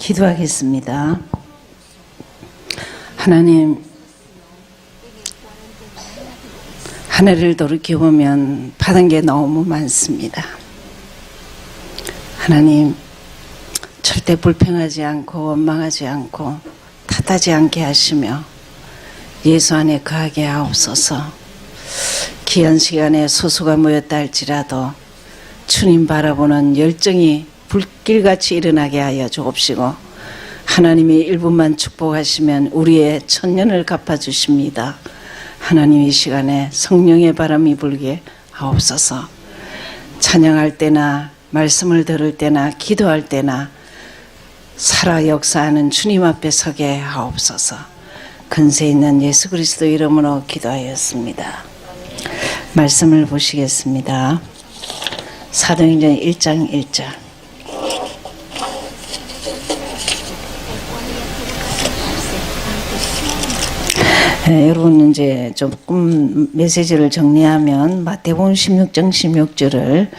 기도하겠습니다. 하나님, 한 해를 돌이켜보면 받은 게 너무 많습니다. 하나님, 절대 불평하지 않고 원망하지 않고 탓하지 않게 하시며 예수 안에 거하게 하옵소서. 귀한 시간에 소수가 모였다 할지라도 주님 바라보는 열정이 불길같이 일어나게 하여 주옵시고, 하나님이 1분만 축복하시면 우리의 천년을 갚아주십니다. 하나님, 이 시간에 성령의 바람이 불게 하옵소서. 찬양할 때나 말씀을 들을 때나 기도할 때나 살아 역사하는 주님 앞에 서게 하옵소서. 근세 있는 예수 그리스도 이름으로 기도하였습니다. 말씀을 보시겠습니다. 사도행전 1장 1절. 여러분, 이제 조금 메시지를 정리하면 마태복음 16장 16절을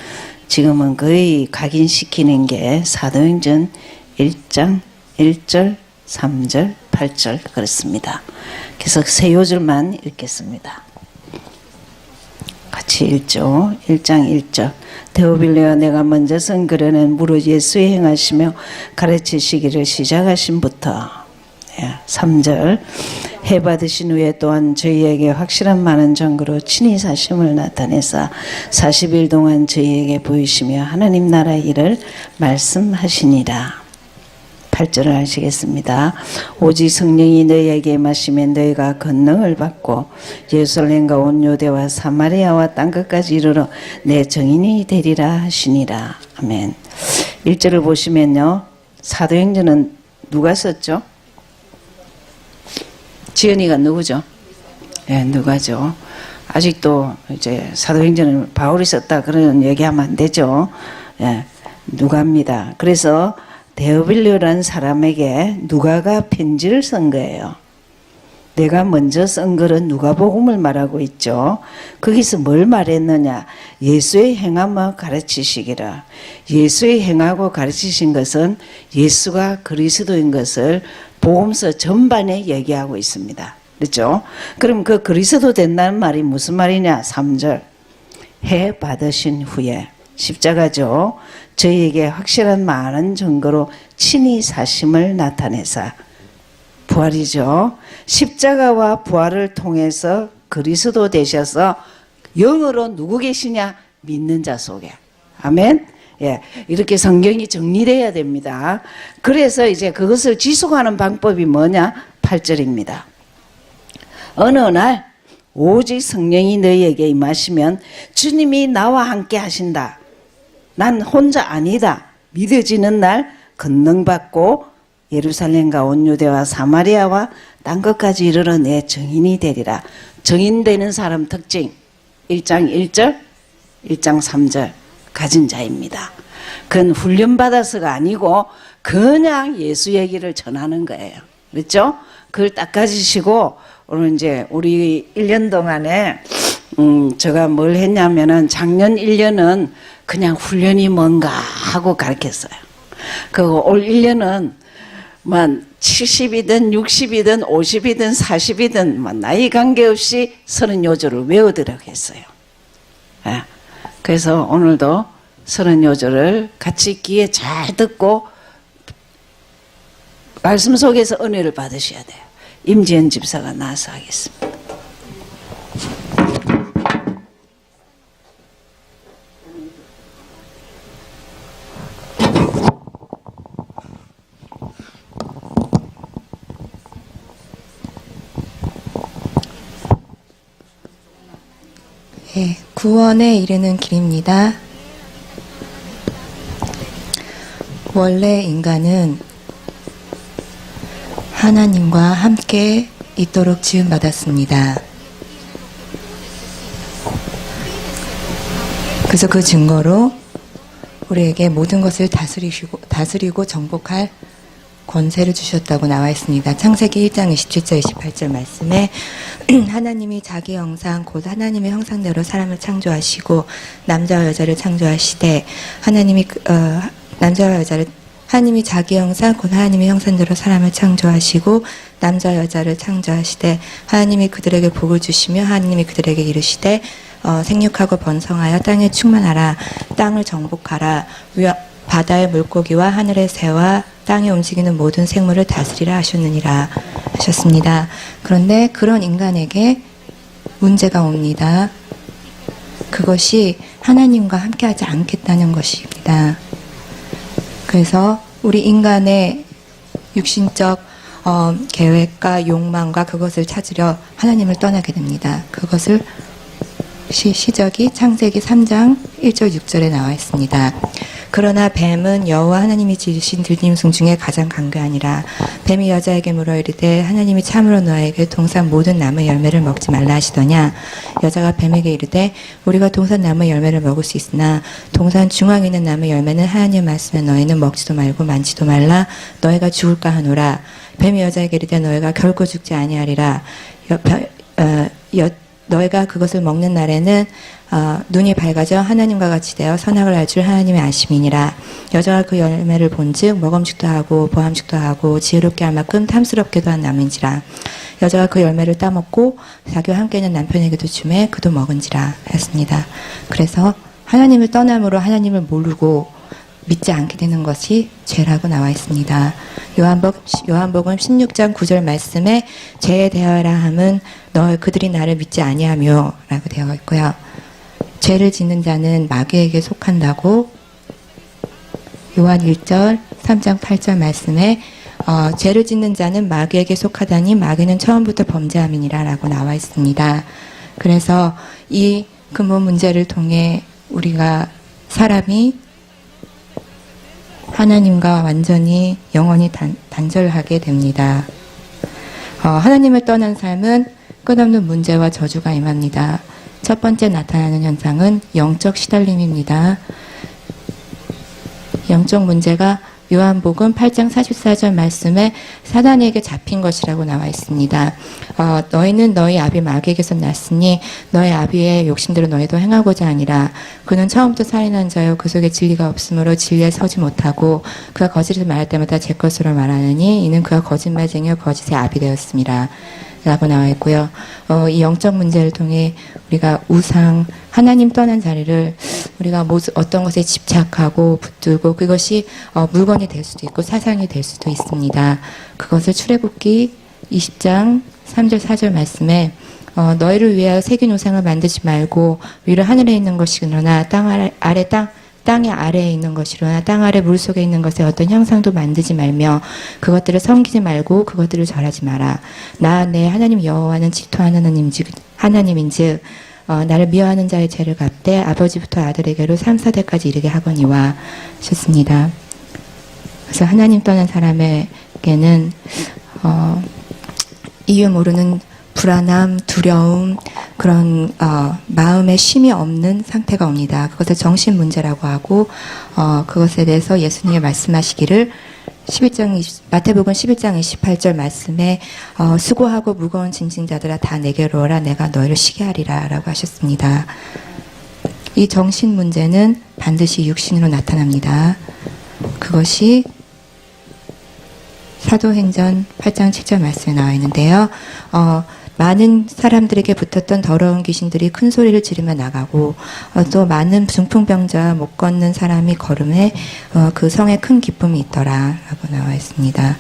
지금은 거의 각인시키는 게 사도행전 1장 1절, 3절, 8절 그렇습니다. 그래서 세 요절만 읽겠습니다. 같이 읽죠. 1장 1절. 데오빌레와 내가 먼저 선그려낸 무릇 예수의 행하시며 가르치시기를 시작하신부터. 3절. 해 받으신 후에 또한 저희에게 확실한 많은 증거로 친히 사심을 나타내사 40일 동안 저희에게 보이시며 하나님 나라의 일을 말씀하시니라. 8절을 하시겠습니다. 오직 성령이 너희에게 임하시면 너희가 권능을 받고 예루살렘과 온 유대와 사마리아와 땅끝까지 이르러 내 증인이 되리라 하시니라. 아멘. 1절을 보시면요, 사도행전은 누가 썼죠? 지연이가 누구죠? 예, 누가죠? 아직도 이제 사도행전을 바울이 썼다 그런 얘기하면 안 되죠. 예, 누가입니다. 그래서 데오빌레라는 사람에게 누가가 편지를 쓴 거예요. 내가 먼저 쓴 글은 누가복음을 말하고 있죠. 거기서 뭘 말했느냐? 예수의 행함을 가르치시기라. 예수의 행하고 가르치신 것은 예수가 그리스도인 것을 복음서 전반에 얘기하고 있습니다. 그렇죠? 그럼 그 그리스도 된다는 말이 무슨 말이냐? 3절. 해 받으신 후에. 십자가죠. 저희에게 확실한 많은 증거로 친히 사심을 나타내사. 부활이죠. 십자가와 부활을 통해서 그리스도 되셔서 영으로 누구 계시냐? 믿는 자 속에. 아멘. 예, 이렇게 성경이 정리돼야 됩니다. 그래서 이제 그것을 지속하는 방법이 뭐냐? 8절입니다. 어느 날 오직 성령이 너희에게 임하시면 주님이 나와 함께 하신다. 난 혼자 아니다. 믿어지는 날 권능 받고 예루살렘과 온 유대와 사마리아와 땅끝까지 이르러 내 증인이 되리라. 증인되는 사람 특징 1장 1절, 1장 3절 가진 자입니다. 그건 훈련받아서가 아니고 그냥 예수 얘기를 전하는 거예요. 그렇죠? 그걸 딱 가지시고 오늘 이제 우리 1년 동안에 제가 뭘 했냐면은 작년 1년은 그냥 훈련이 뭔가 하고 가르쳤어요. 그리고 올 1년은 뭐 70이든 60이든 50이든 40이든 뭐 나이 관계없이 30요절을 외우도록 했어요. 예. 그래서 오늘도 30요절을 같이 귀에 잘 듣고 말씀 속에서 은혜를 받으셔야 돼요. 임지연 집사가 나와서 하겠습니다. 네, 구원에 이르는 길입니다. 원래 인간은 하나님과 함께 있도록 지음받았습니다. 그래서 그 증거로 우리에게 모든 것을 다스리고 정복할 권세를 주셨다고 나와 있습니다. 창세기 1장 27절 28절 말씀에 하나님이 자기 형상 곧 하나님의 형상대로 사람을 창조하시고 남자와 여자를 창조하시되 하나님이 남자와 여자를 하나님이 자기 형상 곧 하나님의 형상대로 사람을 창조하시고 남자 여자를 창조하시되 하나님이 그들에게 복을 주시며 하나님이 그들에게 이르시되 생육하고 번성하여 땅에 충만하라. 땅을 정복하라. 바다의 물고기와 하늘의 새와 땅에 움직이는 모든 생물을 다스리라 하셨느니라 하셨습니다. 그런데 그런 인간에게 문제가 옵니다. 그것이 하나님과 함께하지 않겠다는 것입니다. 그래서 우리 인간의 육신적 계획과 욕망과 그것을 찾으려 하나님을 떠나게 됩니다. 그것을 시적이 창세기 3장 1절 6절에 나와 있습니다. 그러나 뱀은 여호와 하나님이 지으신 들짐승 중에 가장 간교하니라. 뱀이 여자에게 물어 이르되 하나님이 참으로 너에게 동산 모든 나무의 열매를 먹지 말라 하시더냐. 여자가 뱀에게 이르되 우리가 동산 나무의 열매를 먹을 수 있으나 동산 중앙에 있는 나무의 열매는 하나님의 말씀에 너희는 먹지도 말고 만지도 말라. 너희가 죽을까 하노라. 뱀이 여자에게 이르되 너희가 결코 죽지 아니하리라. 너희가 그것을 먹는 날에는 눈이 밝아져 하나님과 같이 되어 선악을 알 줄 하나님의 아심이니라. 여자가 그 열매를 본즉 먹음직도 하고 보암직도 하고 지혜롭게 할 만큼 탐스럽게도 한 나무인지라. 여자가 그 열매를 따먹고 자기와 함께 있는 남편에게도 주매 그도 먹은지라 했습니다. 그래서 하나님을 떠남으로 하나님을 모르고 믿지 않게 되는 것이 죄라고 나와 있습니다. 요한복음 16장 9절 말씀에 죄에 대하여라 함은 그들이 나를 믿지 아니하며 라고 되어 있고요. 죄를 짓는 자는 마귀에게 속한다고 요한 1절 3장 8절 말씀에 죄를 짓는 자는 마귀에게 속하다니 마귀는 처음부터 범죄함이니라 라고 나와 있습니다. 그래서 이 근본 문제를 통해 우리가 사람이 하나님과 완전히 영원히 단절하게 됩니다. 하나님을 떠난 삶은 끝없는 문제와 저주가 임합니다. 첫 번째 나타나는 현상은 영적 시달림입니다. 영적 문제가 요한복음 8장 44절 말씀에 사단에게 잡힌 것이라고 나와 있습니다. 너희는 너희 아비 마귀에게서 났으니 너희 아비의 욕심대로 너희도 행하고자 하니라. 그는 처음부터 살인한 자요 그 속에 진리가 없으므로 진리에 서지 못하고 그가 거짓을 말할 때마다 제 것으로 말하느니 이는 그가 거짓말쟁이요 거짓의 아비 되었습니다. 라고 나와 있고요. 이 영적 문제를 통해 우리가 우상, 하나님 떠난 자리를 우리가 어떤 것에 집착하고 붙들고 그것이 물건이 될 수도 있고 사상이 될 수도 있습니다. 그것을 출애굽기 20장 3절 4절 말씀에 너희를 위하여 새긴 우상을 만들지 말고 위로 하늘에 있는 것이거나 땅의 아래에 있는 것이로나 땅 아래 물속에 있는 것에 어떤 형상도 만들지 말며 그것들을 섬기지 말고 그것들을 절하지 마라. 나 내 하나님 여호와는 질투하는 하나님인즉 나를 미워하는 자의 죄를 갚되 아버지부터 아들에게로 3, 4대까지 이르게 하거니와 하셨습니다. 그래서 하나님 떠난 사람에게는 이유 모르는 불안함, 두려움, 그런 마음에 쉼이 없는 상태가 옵니다. 그것을 정신 문제라고 하고 그것에 대해서 예수님이 말씀하시기를 마태복음 11장 28절 말씀에 수고하고 무거운 짐진자들아 다 내게로 오라 내가 너희를 쉬게 하리라 라고 하셨습니다. 이 정신 문제는 반드시 육신으로 나타납니다. 그것이 사도행전 8장 7절 말씀에 나와 있는데요. 많은 사람들에게 붙었던 더러운 귀신들이 큰 소리를 지르며 나가고 또 많은 중풍병자 못 걷는 사람이 걸음에 그 성에 큰 기쁨이 있더라 라고 나와 있습니다.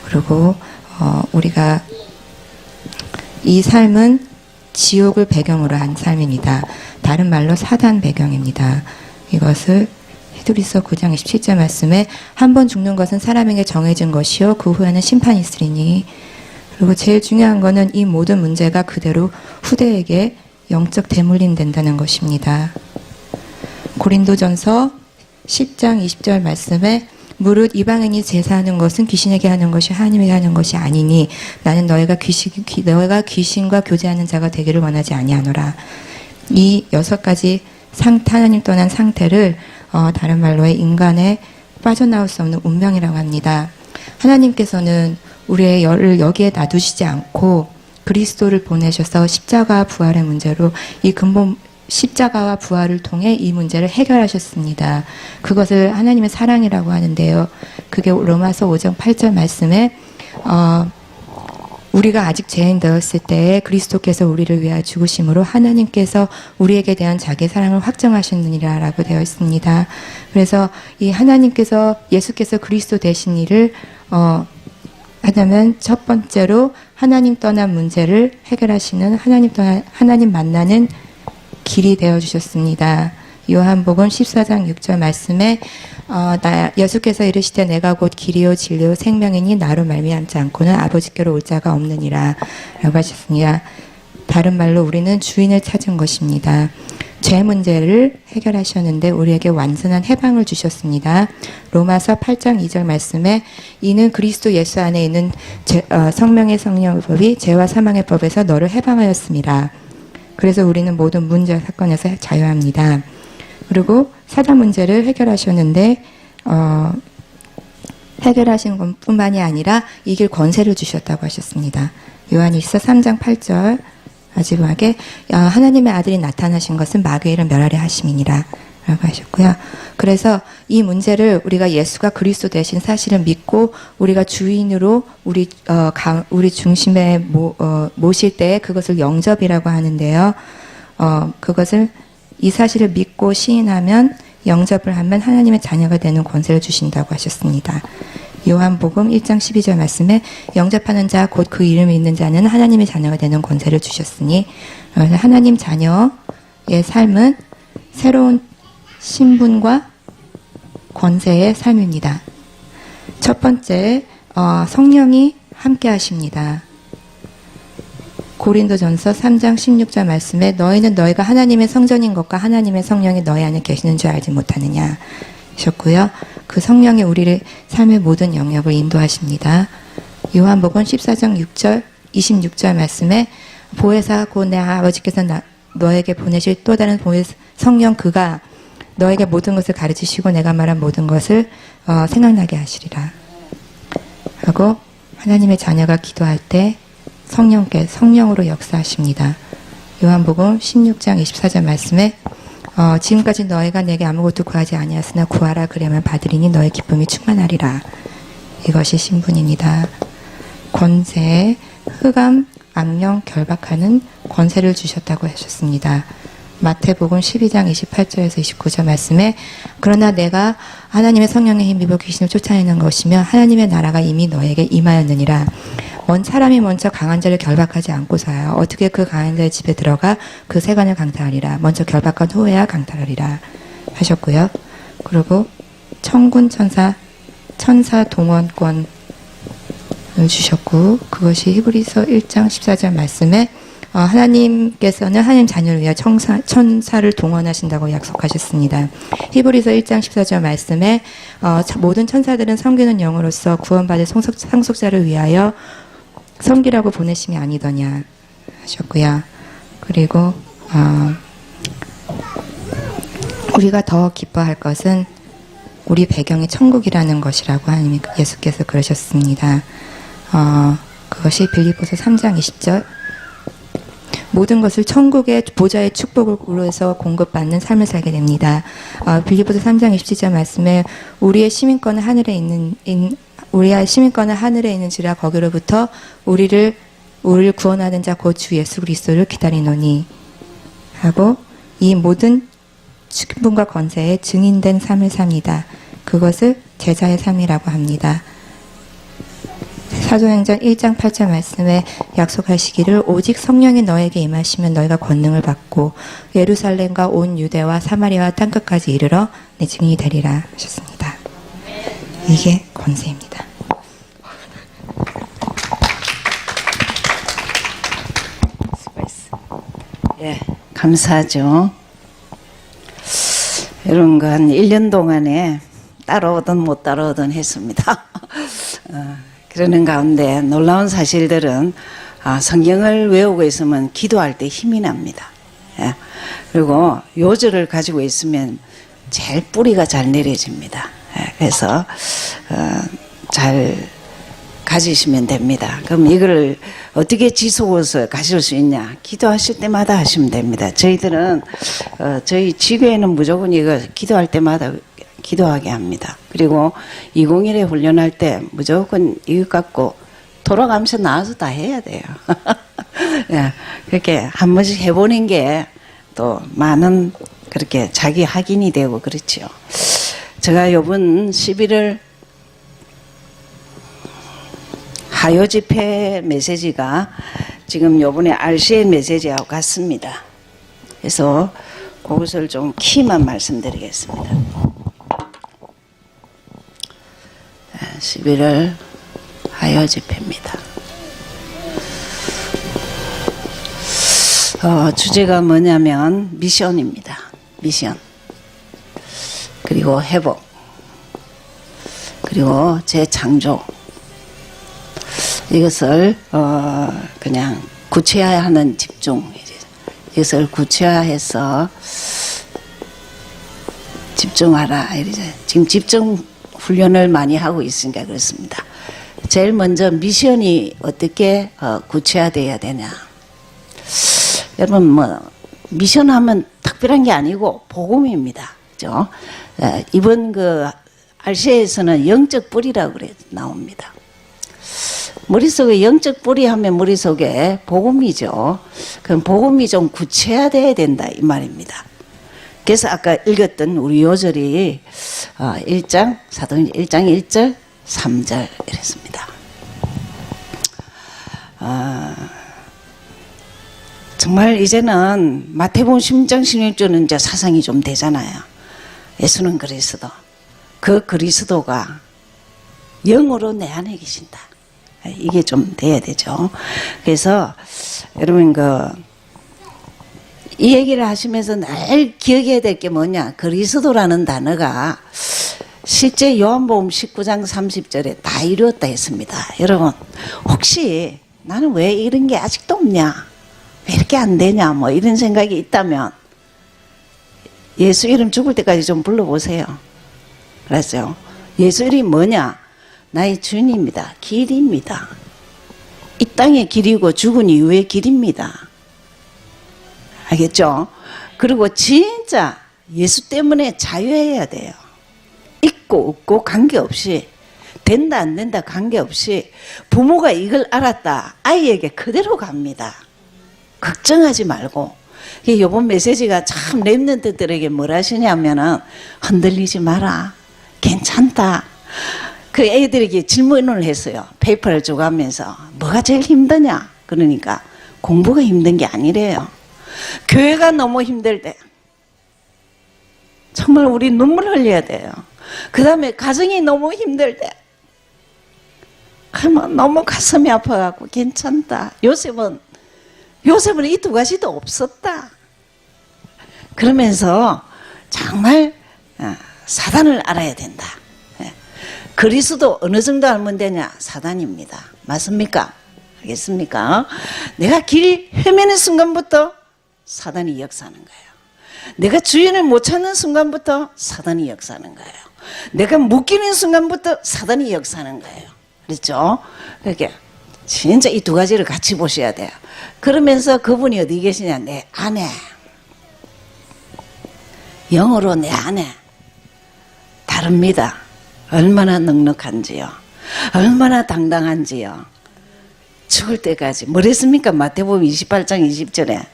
그리고 우리가 이 삶은 지옥을 배경으로 한 삶입니다. 다른 말로 사단 배경입니다. 이것을 히브리서 9장 27절 말씀에 한 번 죽는 것은 사람에게 정해진 것이요 그 후에는 심판이 있으리니. 그리고 제일 중요한 것은 이 모든 문제가 그대로 후대에게 영적 대물림 된다는 것입니다. 고린도전서 10장 20절 말씀에 무릇 이방인이 제사하는 것은 귀신에게 하는 것이 하나님에게 하는 것이 아니니 나는 너희가 귀신과 교제하는 자가 되기를 원하지 아니하노라. 이 6가지 하나님 떠난 상태를 다른 말로의 인간의 빠져나올 수 없는 운명이라고 합니다. 하나님께서는 우리의 열을 여기에 놔두시지 않고 그리스도를 보내셔서 십자가와 부활의 문제로 이 근본 십자가와 부활을 통해 이 문제를 해결하셨습니다. 그것을 하나님의 사랑이라고 하는데요. 그게 로마서 5장 8절 말씀에 우리가 아직 죄인 되었을 때에 그리스도께서 우리를 위하여 죽으심으로 하나님께서 우리에게 대한 자기의 사랑을 확정하셨느니라라고 되어 있습니다. 그래서 이 하나님께서 예수께서 그리스도 되신 일을 하자면 첫 번째로 하나님 떠난 문제를 해결하시는 하나님 만나는 길이 되어 주셨습니다. 요한복음 14장 6절 말씀에 예수께서 이르시되 내가 곧 길이요 진리요 생명이니 나로 말미암지 않고는 아버지께로 올 자가 없느니라 라고 하셨습니다. 다른 말로 우리는 주인을 찾은 것입니다. 죄 문제를 해결하셨는데 우리에게 완전한 해방을 주셨습니다. 로마서 8장 2절 말씀에 이는 그리스도 예수 안에 있는 성령의 법이 죄와 사망의 법에서 너를 해방하였습니다. 그래서 우리는 모든 문제와 사건에서 자유합니다. 그리고 사단 문제를 해결하셨는데 해결하신 것뿐만이 아니라 이길 권세를 주셨다고 하셨습니다. 요한일서 3장 8절 마지막에 하나님의 아들이 나타나신 것은 마귀를 멸하려 하심이니라 라고 하셨고요. 그래서 이 문제를 우리가 예수가 그리스도 되신 사실을 믿고 우리가 주인으로 우리 중심에 모실 때 그것을 영접이라고 하는데요. 그것을 이 사실을 믿고 시인하면 영접을 하면 하나님의 자녀가 되는 권세를 주신다고 하셨습니다. 요한복음 1장 12절 말씀에 영접하는 자 곧 그 이름이 있는 자는 하나님의 자녀가 되는 권세를 주셨으니 하나님 자녀의 삶은 새로운 신분과 권세의 삶입니다. 첫 번째 성령이 함께 하십니다. 고린도전서 3장 16절 말씀에 너희는 너희가 하나님의 성전인 것과 하나님의 성령이 너희 안에 계시는 줄 알지 못하느냐 하셨고요. 그 성령이 우리의 삶의 모든 영역을 인도하십니다. 요한복음 14장 6절 26절 말씀에 보혜사 곧 내 아버지께서 너에게 보내실 또 다른 성령 그가 너에게 모든 것을 가르치시고 내가 말한 모든 것을 생각나게 하시리라 하고 하나님의 자녀가 기도할 때 성령으로 역사하십니다. 요한복음 16장 24절 말씀에 지금까지 너희가 내게 아무것도 구하지 아니하였으나 구하라 그리하면 받으리니 너의 기쁨이 충만하리라. 이것이 신분입니다. 권세, 흑암, 악령, 결박하는 권세를 주셨다고 하셨습니다. 마태복음 12장 28절에서 29절 말씀에 그러나 내가 하나님의 성령에 힘입어 귀신을 쫓아내는 것이며 하나님의 나라가 이미 너에게 임하였느니라. 사람이 먼저 강한 자를 결박하지 않고서야 어떻게 그 강한 자의 집에 들어가 그 세관을 강탈하리라. 먼저 결박한 후에야 강탈하리라 하셨고요. 그리고 천군 천사 동원권을 주셨고 그것이 히브리서 1장 14절 말씀에 하나님께서는 하나님 자녀를 위해 천사를 동원하신다고 약속하셨습니다. 히브리서 1장 14절 말씀에 모든 천사들은 섬기는 영으로서 구원받을 상속자를 위하여 섬기라고 보내심이 아니더냐 하셨고요. 그리고 우리가 더 기뻐할 것은 우리 배경이 천국이라는 것이라고 하나님 예수께서 그러셨습니다. 그것이 빌립보서 3장 20절 모든 것을 천국의 보좌의 축복으로 해서 공급받는 삶을 살게 됩니다. 빌립보서 3장 27절 말씀에 우리의 시민권은 하늘에 있는지라 거기로부터 우리를 구원하는 자 곧 주 예수 그리스도를 기다리노니 하고 이 모든 신분과 권세에 증인된 삶을 삽니다. 그것을 제자의 삶이라고 합니다. 사도행전 1장 8절 말씀에 약속하시기를 오직 성령이 너에게 임하시면 너희가 권능을 받고 예루살렘과 온 유대와 사마리아와 땅끝까지 이르러 내 증인이 되리라 하셨습니다. 이게 권세입니다. 예, 감사하죠. 이런 거 한 1년 동안에 따라오든 못 따라오든 했습니다. 그러는 가운데 놀라운 사실들은 성경을 외우고 있으면 기도할 때 힘이 납니다. 예. 그리고 요절을 가지고 있으면 제일 뿌리가 잘 내려집니다. 예. 그래서 잘 가지시면 됩니다. 그럼 이걸 어떻게 지속해서 가실 수 있냐? 기도하실 때마다 하시면 됩니다. 저희들은 저희 지교에는 무조건 이거 기도할 때마다 기도하게 합니다. 그리고 201에 훈련할 때 무조건 이것 갖고 돌아가면서 나와서 다 해야 돼요. 예, 그렇게 한 번씩 해보는 게 또 많은 그렇게 자기 확인이 되고 그렇지요. 제가 요번 11월 하요 집회 메시지가 지금 요번에 RC의 메시지하고 같습니다. 그래서 그것을 좀 키만 말씀드리겠습니다. 11월 하요 집회입니다. 주제가 뭐냐면 미션입니다. 미션. 그리고 회복. 그리고 재창조. 이것을 그냥 구체화하는 집중. 이것을 구체화해서 집중하라. 지금 집중 훈련을 많이 하고 있으니까 그렇습니다. 제일 먼저 미션이 어떻게 구체화돼야 되냐. 여러분 미션 하면 특별한 게 아니고 복음입니다. 그죠? 이번 RC에서는 영적 뿌리라고 그래 나옵니다. 머릿속에 영적 뿌리 하면 머릿속에 복음이죠. 그럼 복음이 좀 구체화돼야 된다 이 말입니다. 그래서 아까 읽었던 우리 요절이 1장 사도행전 1장 1절 3절 이랬습니다. 정말 이제는 마태복음 16장 16절은 이제 사상이 좀 되잖아요. 예수는 그리스도. 그 그리스도가 영으로 내 안에 계신다. 이게 좀 돼야 되죠. 그래서 여러분 이 얘기를 하시면서 늘 기억해야 될 게 뭐냐. 그리스도라는 단어가 실제 요한복음 19장 30절에 다 이루었다 했습니다. 여러분 혹시 나는 왜 이런 게 아직도 없냐. 왜 이렇게 안 되냐 뭐 이런 생각이 있다면 예수 이름 죽을 때까지 좀 불러보세요. 그랬어요. 예수 이름이 뭐냐. 나의 주님입니다. 길입니다. 이 땅의 길이고 죽은 이후의 길입니다. 알겠죠? 그리고 진짜 예수 때문에 자유해야 돼요. 있고 없고 관계없이 된다 안 된다 관계없이 부모가 이걸 알았다 아이에게 그대로 갑니다. 걱정하지 말고. 이번 메시지가 참 렘넌트들에게 뭘 하시냐면은 흔들리지 마라. 괜찮다. 그 애들에게 질문을 했어요. 페이퍼를 주고 하면서 뭐가 제일 힘드냐? 그러니까 공부가 힘든 게 아니래요. 교회가 너무 힘들 때 정말 우리 눈물 흘려야 돼요. 그 다음에 가정이 너무 힘들 때 그러면 너무 가슴이 아파갖고 괜찮다. 요셉은 이 두 가지도 없었다. 그러면서 정말 사단을 알아야 된다. 그리스도 어느 정도 알면 되냐? 사단입니다. 맞습니까? 알겠습니까? 내가 길 헤매는 순간부터 사단이 역사하는 거예요. 내가 주인을 못 찾는 순간부터 사단이 역사하는 거예요. 내가 묶이는 순간부터 사단이 역사하는 거예요. 그렇죠? 그렇게 진짜 이 두 가지를 같이 보셔야 돼요. 그러면서 그분이 어디 계시냐? 내 안에. 영으로 내 안에. 다릅니다. 얼마나 넉넉한지요. 얼마나 당당한지요. 죽을 때까지. 뭐랬습니까? 마태복음 28장 20절에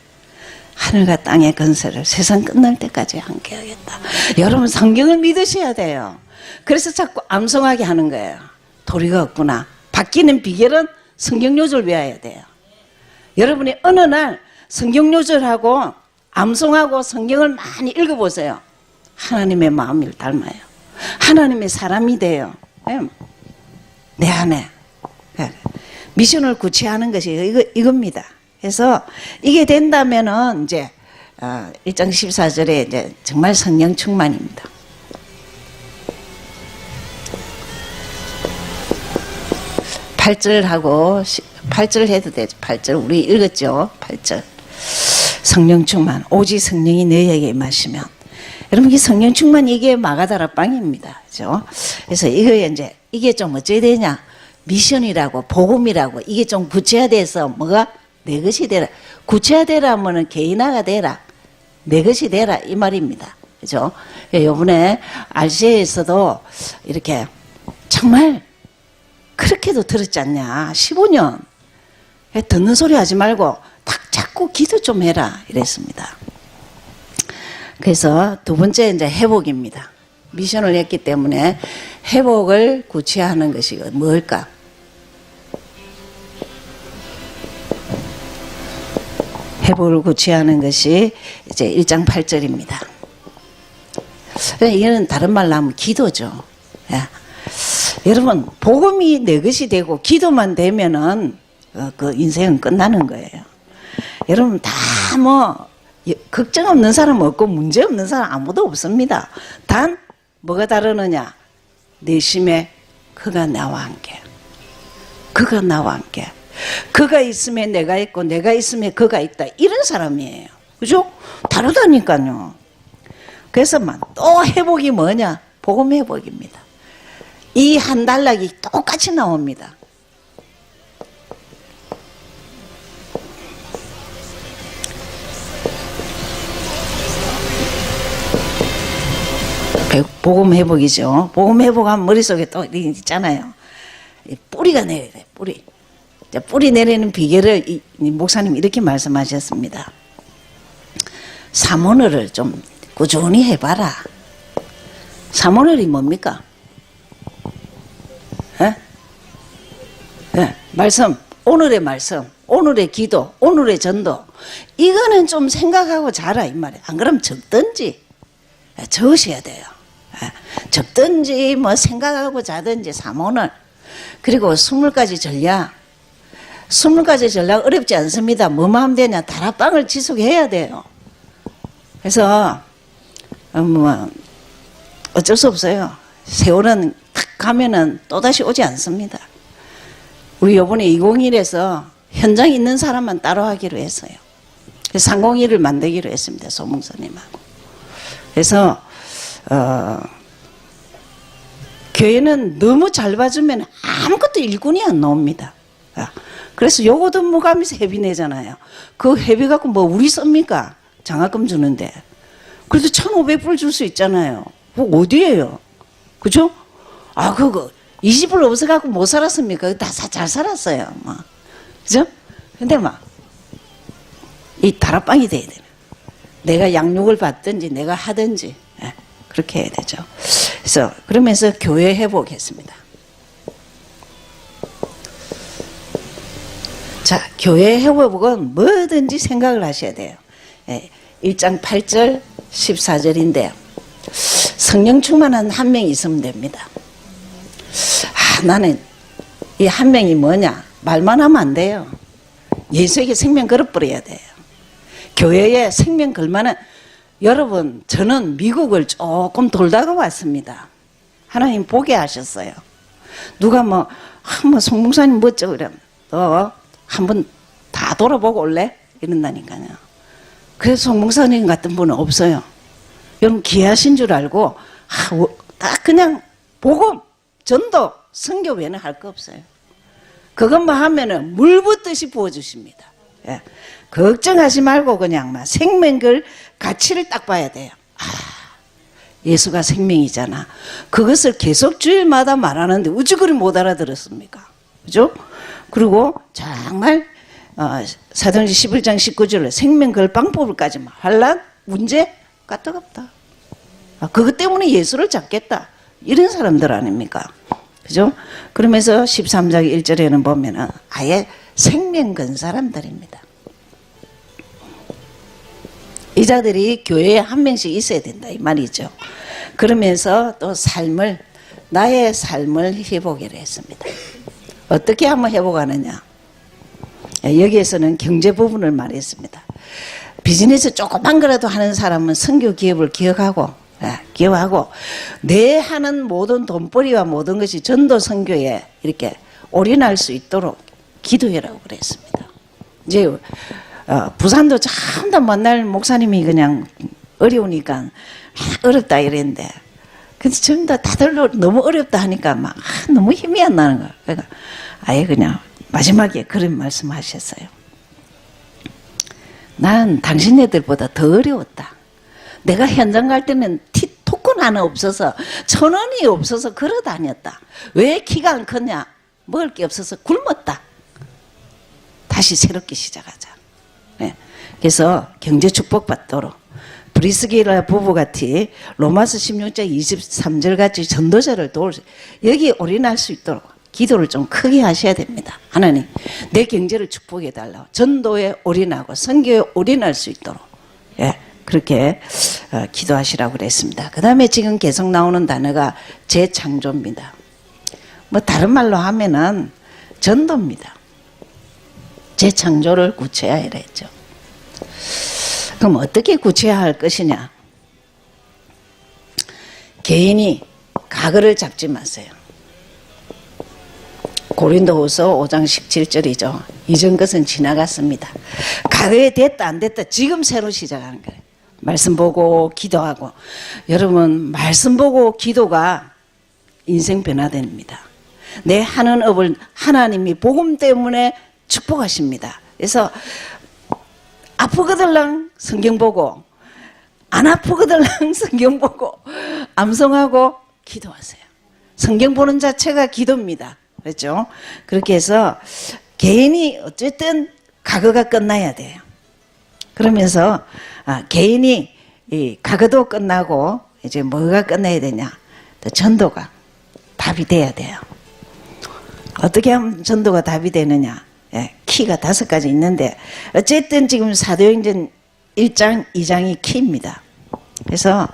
하늘과 땅의 건설을 세상 끝날 때까지 함께 하겠다. 여러분 성경을 믿으셔야 돼요. 그래서 자꾸 암송하게 하는 거예요. 도리가 없구나. 바뀌는 비결은 성경 요절 외워야 돼요. 여러분이 어느 날 성경 요절하고 암송하고 성경을 많이 읽어보세요. 하나님의 마음을 닮아요. 하나님의 사람이 돼요. 내 안에. 미션을 구체하는 것이 이겁니다. 그래서 이게 된다면은 이제 1장 14절에 이제 정말 성령 충만입니다. 8절하고 8절 해도 되죠. 8절 우리 읽었죠. 8절 성령 충만 오직 성령이 너희에게 임하시면 여러분 이 성령 충만 이게 마가다락방입니다. 그죠? 그래서 이게 좀 어찌 되냐 미션이라고 복음이라고 이게 좀 구체화돼서 뭐가 내 것이 되라 구체화되라 하면은 개인화가 되라 내 것이 되라 이 말입니다. 그죠? 요번에 RCA에서도 이렇게 정말 그렇게도 들었지 않냐. 15년. 듣는 소리 하지 말고 딱 잡고 기도 좀 해라. 이랬습니다. 그래서 두 번째 이제 회복입니다. 미션을 했기 때문에 회복을 구체화하는 것이 뭘까? 회복을 구체화하는 것이 이제 1장 8절입니다. 이거는 다른 말로 하면 기도죠. 예. 여러분, 복음이 내 것이 되고 기도만 되면은 그 인생은 끝나는 거예요. 여러분, 다 뭐 걱정 없는 사람 없고 문제 없는 사람 아무도 없습니다. 단 뭐가 다르느냐? 내심에 그가 나와 함께. 그가 나와 함께. 그가 있으면 내가 있고 내가 있으면 그가 있다. 이런 사람이에요. 그죠? 다르다니까요. 그래서 또 회복이 뭐냐? 복음 회복입니다. 이 한 단락이 똑같이 나옵니다. 복음 회복이죠. 복음 회복하면 머릿속에 또 있잖아요. 뿌리가 내려야 돼. 뿌리 내리는 비결을 이 목사님 이렇게 말씀하셨습니다. 사모늘을 좀 꾸준히 해봐라. 사모늘이 뭡니까? 말씀, 오늘의 말씀, 오늘의 기도, 오늘의 전도. 이거는 좀 생각하고 자라 이 말이에요. 안 그러면 적든지 적으셔야 돼요. 적든지 뭐 생각하고 자든지 사모늘. 그리고 20가지 전략. 20가지 전략 어렵지 않습니다. 뭐만 하면 되냐? 다락방을 지속해야 돼요. 그래서 뭐 어쩔 수 없어요. 세월은 탁 가면은 또다시 오지 않습니다. 우리 요번에 2021에서 현장에 있는 사람만 따로 하기로 했어요. 301을 만들기로 했습니다. 소목사님하고. 그래서 교회는 너무 잘 봐주면 아무것도 일꾼이 안 나옵니다. 그래서 요거도 무감해서 회비 내잖아요. 그 회비 갖고 뭐 우리 씁니까? 장학금 주는데. 그래도 1,500불 줄 수 있잖아요. 그거 어디예요? 그죠? 그거 20불 없어갖고 못 살았습니까? 다 잘 살았어요. 그죠? 근데 이 다락방이 돼야 돼요. 내가 양육을 받든지 내가 하든지 그렇게 해야 되죠. 그래서 그러면서 교회 회복했습니다. 자, 교회 회복은 뭐든지 생각을 하셔야 돼요. 1장 8절 14절인데요. 성령 충만한 한 명이 있으면 됩니다. 나는 이 한 명이 뭐냐? 말만 하면 안 돼요. 예수에게 생명 걸어버려야 돼요. 교회에 생명 걸만한 여러분, 저는 미국을 조금 돌다가 왔습니다. 하나님 보게 하셨어요. 누가 송 목사님 멋져 그러면 너 한번 다 돌아보고 올래? 이런다니까요. 그래서 송 목사님 같은 분은 없어요. 여러분 귀하신 줄 알고 딱 그냥 복음, 전도, 선교 외에는 할 거 없어요. 그것만 하면은 물 붓듯이 부어주십니다. 예. 걱정하지 말고 그냥 생명을 가치를 딱 봐야 돼요. 예수가 생명이잖아. 그것을 계속 주일마다 말하는데 어찌 그리 못 알아들었습니까? 그죠? 그리고 정말 사도행전 11장 19절에 생명 걸 방법을까지 할란 문제 까딱없다. 그것 때문에 예수를 잡겠다. 이런 사람들 아닙니까? 그죠? 그러면서 13장 1절에는 보면은 아예 생명 건 사람들입니다. 이 자들이 교회에 한 명씩 있어야 된다 이 말이죠. 그러면서 또 나의 삶을 회복하려 했습니다. 어떻게 하면 회복하느냐? 여기에서는 경제 부분을 말했습니다. 비즈니스 조그만 거라도 하는 사람은 선교 기업을 기억하고 내 하는 모든 돈벌이와 모든 것이 전도 선교에 이렇게 올인할 수 있도록 기도해라고 그랬습니다. 이제 부산도 처음 만날 목사님이 그냥 어려우니까 어렵다 이랬는데 근데 전부 다들 너무 어렵다 하니까 너무 힘이 안 나는 거야. 그러니까 아예 그냥 마지막에 그런 말씀하셨어요. 난 당신네들보다 더 어려웠다. 내가 현장 갈 때는 토큰 하나 없어서 1,000원이 없어서 걸어 다녔다. 왜 키가 안 컸냐? 먹을 게 없어서 굶었다. 다시 새롭게 시작하자. 네. 그래서 경제 축복받도록 브리스길라 부부같이 로마서 16장 23절 같이 전도자를 도울 수, 여기 올인할 수 있도록 기도를 좀 크게 하셔야 됩니다. 하나님, 내 경제를 축복해 달라고 전도에 올인하고 선교에 올인할 수 있도록, 예, 그렇게 기도하시라고 그랬습니다. 그 다음에 지금 계속 나오는 단어가 재창조입니다. 뭐 다른 말로 하면은 전도입니다. 재창조를 구체화해라 했죠. 그럼 어떻게 구체화할 것이냐? 개인이 과거를 잡지 마세요. 고린도후서 5장 17절이죠. 이전 것은 지나갔습니다. 과거에 됐다 안 됐다 지금 새로 시작하는 거예요. 말씀 보고 기도하고, 여러분 말씀 보고 기도가 인생 변화됩니다. 내 하는 업을 하나님이 복음 때문에 축복하십니다. 그래서 아프거들랑 성경 보고 안 아프거들랑 성경 보고 암송하고 기도하세요. 성경 보는 자체가 기도입니다. 그렇죠? 그렇게 해서 개인이 어쨌든 과거가 끝나야 돼요. 그러면서 개인이 이 과거도 끝나고 이제 뭐가 끝나야 되냐? 전도가 답이 돼야 돼요. 어떻게 하면 전도가 답이 되느냐? 예, 키가 5가지 있는데 어쨌든 지금 사도행전 1장, 2장이 키입니다. 그래서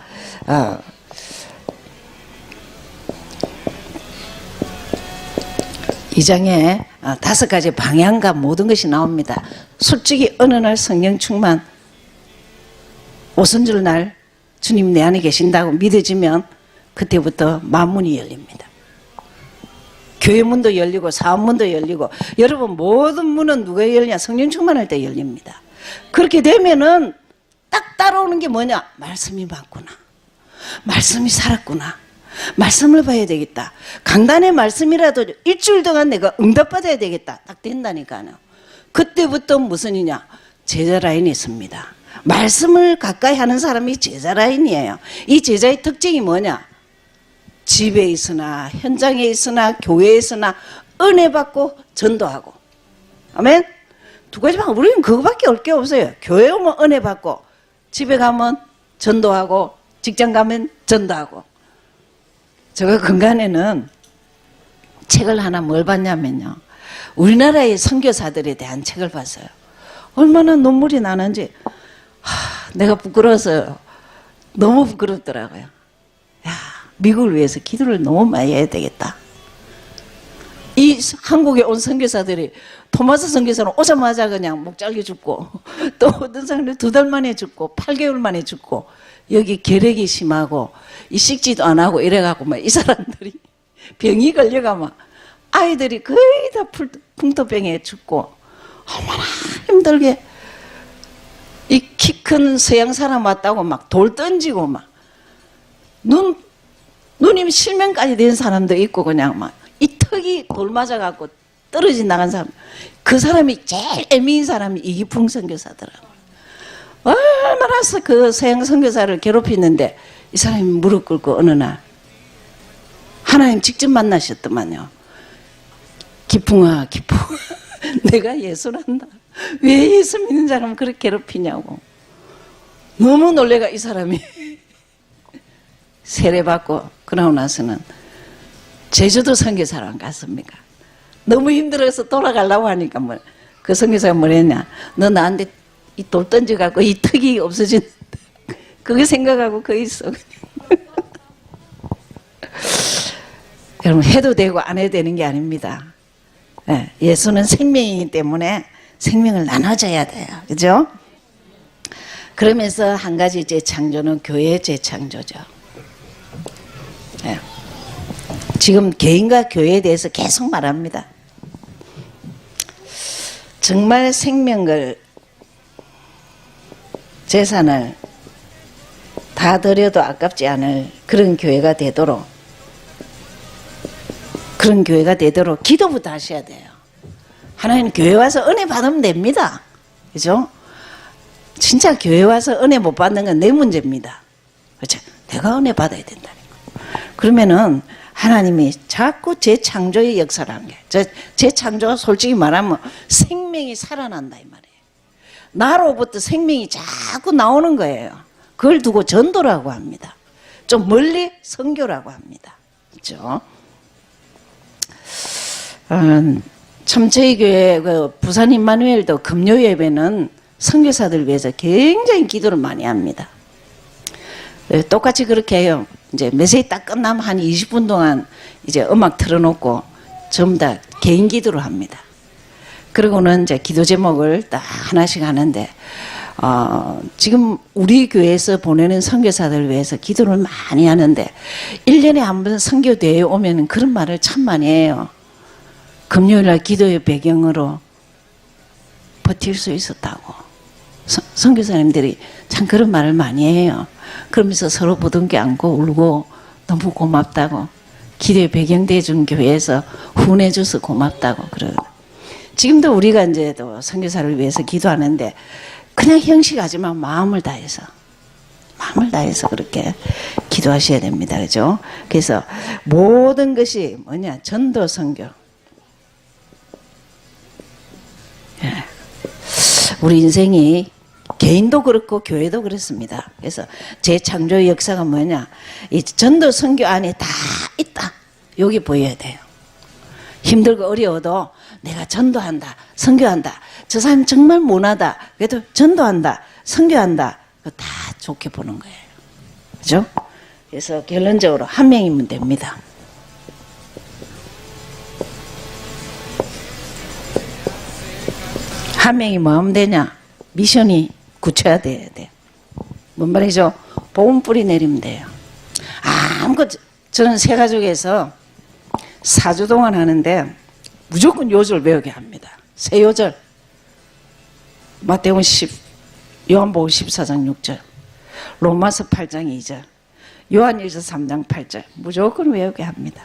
이 장에 5가지 방향과 모든 것이 나옵니다. 솔직히 어느 날 성령 충만 오순절 날 주님 내 안에 계신다고 믿어지면 그때부터 만문이 열립니다. 교회 문도 열리고 사업 문도 열리고, 여러분 모든 문은 누가 열리냐? 성령 충만할 때 열립니다. 그렇게 되면은 딱 따라오는 게 뭐냐? 말씀이 맞구나. 말씀이 살았구나. 말씀을 봐야 되겠다. 강단의 말씀이라도 일주일 동안 내가 응답받아야 되겠다. 딱 된다니까요. 그때부터 무슨 이냐? 제자 라인이 있습니다. 말씀을 가까이 하는 사람이 제자 라인이에요. 이 제자의 특징이 뭐냐? 집에 있으나 현장에 있으나 교회에 있으나 은혜 받고 전도하고. 아멘. 2가지만 우리는 그거밖에 올 게 없어요. 교회 오면 은혜 받고, 집에 가면 전도하고, 직장 가면 전도하고. 제가 근간에는 책을 하나 뭘 봤냐면요, 우리나라의 선교사들에 대한 책을 봤어요. 얼마나 눈물이 나는지 내가 부끄러워서 너무 부끄럽더라고요. 야, 미국을 위해서 기도를 너무 많이 해야 되겠다. 이 한국에 온 선교사들이, 토마스 선교사는 오자마자 그냥 목 잘려 죽고, 또 어떤 사람들이 2달 만에 죽고 8개월 만에 죽고, 여기 결핵이 심하고 이 식지도 안 하고 이래갖고 막 이 사람들이 병이 걸려가 막 아이들이 거의 다 풍토병에 죽고, 얼마나 힘들게 이 키 큰 서양 사람 왔다고 막 돌 던지고 막 누님 실명까지 된 사람도 있고, 그냥 막 이 턱이 돌 맞아갖고 떨어져 나간 사람, 그 사람이 제일 애미인 사람이 이기풍 선교사더라고요. 얼마나 그 서양 선교사를 괴롭히는데 이 사람이 무릎 꿇고 어느 날 하나님 직접 만나셨더만요. 기풍아 기풍아 내가 예수란다. 왜 예수 믿는 사람을 그렇게 괴롭히냐고. 너무 놀래가 이 사람이 세례받고 그러고 나서는 제주도 선교사로 안 갔습니까? 너무 힘들어서 돌아가려고 하니까 뭐 그 선교사가 뭐랬냐, 너 나한테 이 돌 던져갖고 이 턱이 없어진 그거 생각하고 거기 있어. 여러분, 해도 되고 안 해도 되는 게 아닙니다. 예, 예수는 생명이기 때문에 생명을 나눠줘야 돼요. 그죠? 그러면서 한 가지 재창조는 교회 재창조죠. 예. 지금 개인과 교회에 대해서 계속 말합니다. 정말 생명을, 재산을 다 드려도 아깝지 않을 그런 교회가 되도록, 그런 교회가 되도록 기도부터 하셔야 돼요. 하나님, 교회 와서 은혜 받으면 됩니다. 그죠? 진짜 교회 와서 은혜 못 받는 건 내 문제입니다. 그렇죠? 내가 은혜 받아야 된다는 거. 그러면은 하나님이 자꾸 재창조의 역사를 하는 게, 재창조가 솔직히 말하면 생명이 살아난다 이 말이에요. 나로부터 생명이 자꾸 나오는 거예요. 그걸 두고 전도라고 합니다. 좀 멀리 선교라고 합니다. 그렇죠? 참 저희 교회 그 부산 임마누엘도 금요 예배는 선교사들 위해서 굉장히 기도를 많이 합니다. 똑같이 그렇게 해요. 이제 메시지 딱 끝나면 한 20분 동안 이제 음악 틀어놓고 전부 다 개인 기도를 합니다. 그리고는 이제 기도 제목을 딱 하나씩 하는데, 지금 우리 교회에서 보내는 선교사들 위해서 기도를 많이 하는데, 1년에 한 번 선교대회에 오면 그런 말을 참 많이 해요. 금요일날 기도의 배경으로 버틸 수 있었다고. 선교사님들이 참 그런 말을 많이 해요. 그러면서 서로 부둥켜 안고 울고 너무 고맙다고. 기도의 배경 돼준 교회에서 후원해줘서 고맙다고 그러고. 지금도 우리가 이제 또 선교사를 위해서 기도하는데 그냥 형식하지만 마음을 다해서 그렇게 기도하셔야 됩니다. 그죠? 그래서 모든 것이 뭐냐? 전도 선교. 예. 우리 인생이 개인도 그렇고 교회도 그렇습니다. 그래서 재창조의 역사가 뭐냐? 이 전도 선교 안에 다 있다. 여기 보여야 돼요. 힘들고 어려워도 내가 전도한다, 선교한다. 저 사람 정말 못하다. 그래도 전도한다, 선교한다. 그거 다 좋게 보는 거예요. 그죠? 그래서 결론적으로 한 명이면 됩니다. 한 명이 뭐 하면 되냐? 미션이 구체화돼야 돼요. 뭔 말이죠? 복음 뿌리 내리면 돼요. 아무것도, 저는 새 가족에서 4주 동안 하는데 무조건 요절 외우게 합니다. 새 요절. 마태복음 10, 요한복음 14장 6절, 로마서 8장 2절, 요한일서 3장 8절 무조건 외우게 합니다.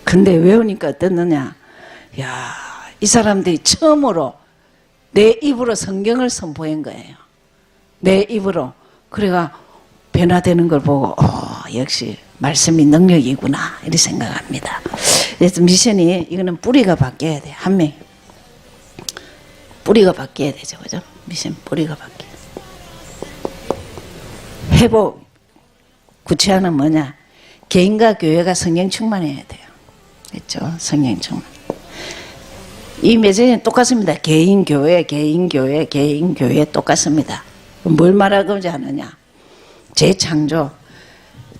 근데 외우니까 어떻느냐? 야, 이 사람들이 처음으로 내 입으로 성경을 선포한 거예요. 내 입으로. 그래가 변화되는 걸 보고 역시 말씀이 능력이구나 이렇게 생각합니다. 그래서 미션이 이거는 뿌리가 바뀌어야 돼요. 한 명. 뿌리가 바뀌어야 되죠. 그죠? 미션 뿌리가 바뀌어야 돼요. 회복. 구체화는 뭐냐? 개인과 교회가 성령 충만해야 돼요. 그렇죠? 성령 충만. 이 메시지는 똑같습니다. 개인 교회, 개인 교회, 개인 교회 똑같습니다. 뭘 말하고자 하느냐? 재창조.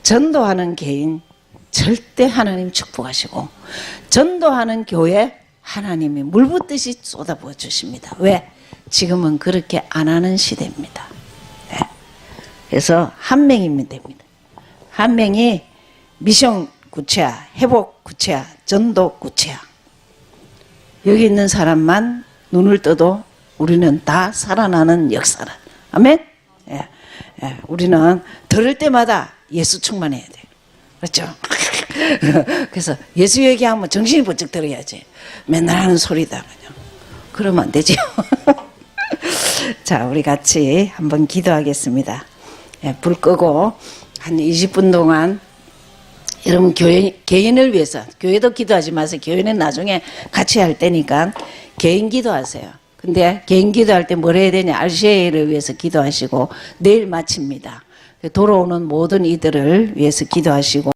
전도하는 개인 절대 하나님 축복하시고, 전도하는 교회 하나님이 물 붓듯이 쏟아부어 주십니다. 왜? 지금은 그렇게 안 하는 시대입니다. 네. 그래서 한 명이면 됩니다. 한 명이 미션 구체화, 회복 구체화, 전도 구체화. 여기 있는 사람만 눈을 떠도 우리는 다 살아나는 역사를. 아멘? 예. 예. 우리는 들을 때마다 예수 충만해야 돼요. 그렇죠? 그래서 예수 얘기하면 정신이 번쩍 들어야지. 맨날 하는 소리다. 그냥. 그러면 안 되죠. 자, 우리 같이 한번 기도하겠습니다. 예, 불 끄고 한 20분 동안 여러분 개인을 위해서, 교회도 기도하지 마세요. 교회는 나중에 같이 할 때니까 개인 기도하세요. 근데 개인 기도할 때 뭘 해야 되냐? RCA를 위해서 기도하시고 내일 마칩니다. 돌아오는 모든 이들을 위해서 기도하시고